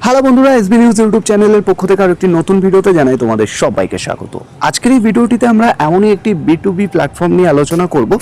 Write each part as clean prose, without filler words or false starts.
Hello বন্ধুরা, SB news YouTube চ্যানেলের পক্ষ থেকে আরেকটি নতুন ভিডিওতে জানাই তোমাদের সবাইকে স্বাগত। আজকের এই ভিডিওটিতে আমরা এমনই একটি B2B প্ল্যাটফর্ম নিয়ে আলোচনা করব,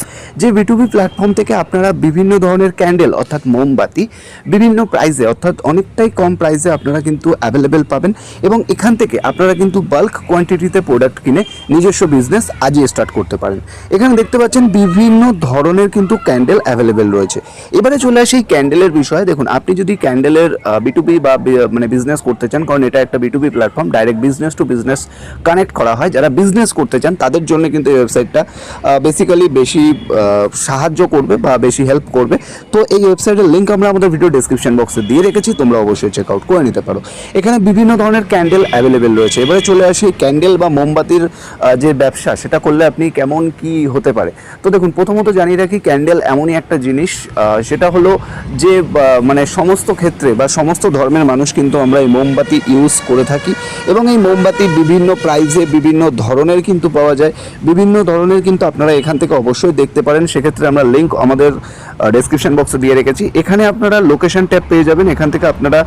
যে B2B প্ল্যাটফর্ম থেকে আপনারা বিভিন্ন ধরনের ক্যান্ডেল অর্থাৎ মোমবাতি বিভিন্ন প্রাইসে অর্থাৎ অনেকটাই কম প্রাইসে আপনারা কিন্তু অ্যাভেলেবেল পাবেন এবং এখান থেকে আপনারা কিন্তু বাল্ক কোয়ান্টিটিতে প্রোডাক্ট কিনে নিজস্ব বিজনেস আজই স্টার্ট করতে পারেন। এখানে দেখতে পাচ্ছেন বিভিন্ন ধরনের কিন্তু ক্যান্ডেল অ্যাভেলেবেল রয়েছে। এবারে চলে আসি এই ক্যান্ডেলের বিষয়ে। দেখুন, আপনি যদি ক্যান্ডেলের B2B বা মানে বিজনেস করতে চান, কারণ এটা একটা B2B platform, direct business to business connect করা হয়। যারা বিজনেস করতে চান তাদের জন্য কিন্তু এই ওয়েবসাইটটা বেসিক্যালি বেশি সাহায্য করবে বা বেশি হেল্প করবে। তো এই ওয়েবসাইটের লিঙ্ক আমরা আমাদের ভিডিও ডেসক্রিপশন বক্সে দিয়ে রেখেছি, তোমরা অবশ্যই চেক আউট করে নিতে পারো। এখানে বিভিন্ন ধরনের ক্যান্ডেল অ্যাভেলেবেল রয়েছে। এবারে চলে আসি ক্যান্ডেল বা মোমবাতির যে ব্যবসা, সেটা করলে আপনি কেমন কি হতে পারে। তো দেখুন, প্রথমত জানিয়ে রাখি, ক্যান্ডেল এমনই একটা জিনিস, সেটা হলো যে মানে সমস্ত ক্ষেত্রে বা সমস্ত ধর্মের মানুষ কিন্তু আমরা এই মোমবাতি ইউজ করে থাকি এবং এই মোমবাতি বিভিন্ন প্রাইসে বিভিন্ন ধরনের কিন্তু পাওয়া যায়। বিভিন্ন ধরনের কিন্তু আপনারা এখান থেকে অবশ্যই দেখতে পারেন। সেক্ষেত্রে আমরা লিঙ্ক আমাদের ডেসক্রিপশন বক্সে দিয়ে রেখেছি। এখানে আপনারা লোকেশন ট্যাব পেয়ে যাবেন। এখান থেকে আপনারা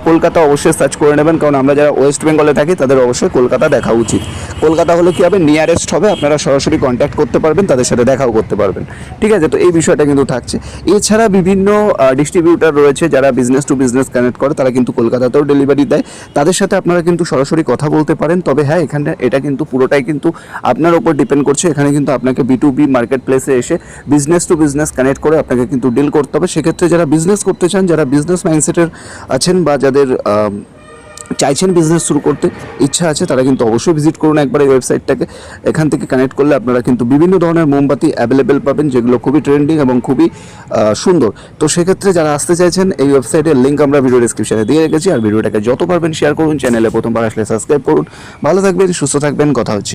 কলকাতা অবশ্যই সার্চ করে নেবেন, কারণ আমরা যারা ওয়েস্ট বেঙ্গলে থাকি তাদের অবশ্যই কলকাতা দেখা উচিত। কলকাতা হলে কী হবে, নিয়ারেস্ট হবে, আপনারা সরাসরি কন্ট্যাক্ট করতে পারবেন, তাদের সাথে দেখাও করতে পারবেন। ঠিক আছে, তো এই বিষয়টা কিন্তু থাকছে। এছাড়া বিভিন্ন ডিস্ট্রিবিউটার রয়েছে যারা বিজনেস টু বিজনেস কানেক্ট করে, তারা কিন্তু কলকাতাতেও ডেলিভারি দেয়। তাদের সাথে আপনারা কিন্তু সরাসরি কথা বলতে পারেন। তবে হ্যাঁ, এখানে এটা কিন্তু পুরোটাই কিন্তু আপনার উপর ডিপেন্ড করছে। এখানে কিন্তু আপনাকে B2B মার্কেট প্লেসে এসে বিজনেস টু বিজনেস কানেক্ট করে আপনাকে কিন্তু ডিল করতে হবে। সেক্ষেত্রে যারা বিজনেস করতে চান, যারা বিজনেস মাইন্ডসেটের আছেন বা যাদের চাইছেন বিজনেস শুরু করতে ইচ্ছা আছে, তারা কিন্তু অবশ্যই ভিজিট করুন একবার এই ওয়েবসাইটটাকে। এখান থেকে কানেক্ট করলে আপনারা কিন্তু বিভিন্ন ধরনের মোমবাতি অ্যাভেলেবেল পাবেন, যেগুলো খুবই ট্রেন্ডিং এবং খুবই সুন্দর। তো সেক্ষেত্রে যারা আসতে চাইছেন, এই ওয়েবসাইটের লিঙ্ক আমরা ভিডিও ডিসক্রিপশনে দিয়ে রেখেছি। আর ভিডিওটাকে যত পারবেন শেয়ার করুন, চ্যানেলে প্রথমবার আসলে সাবস্ক্রাইব করুন। ভালো থাকবেন, সুস্থ থাকবেন, কথা হচ্ছে।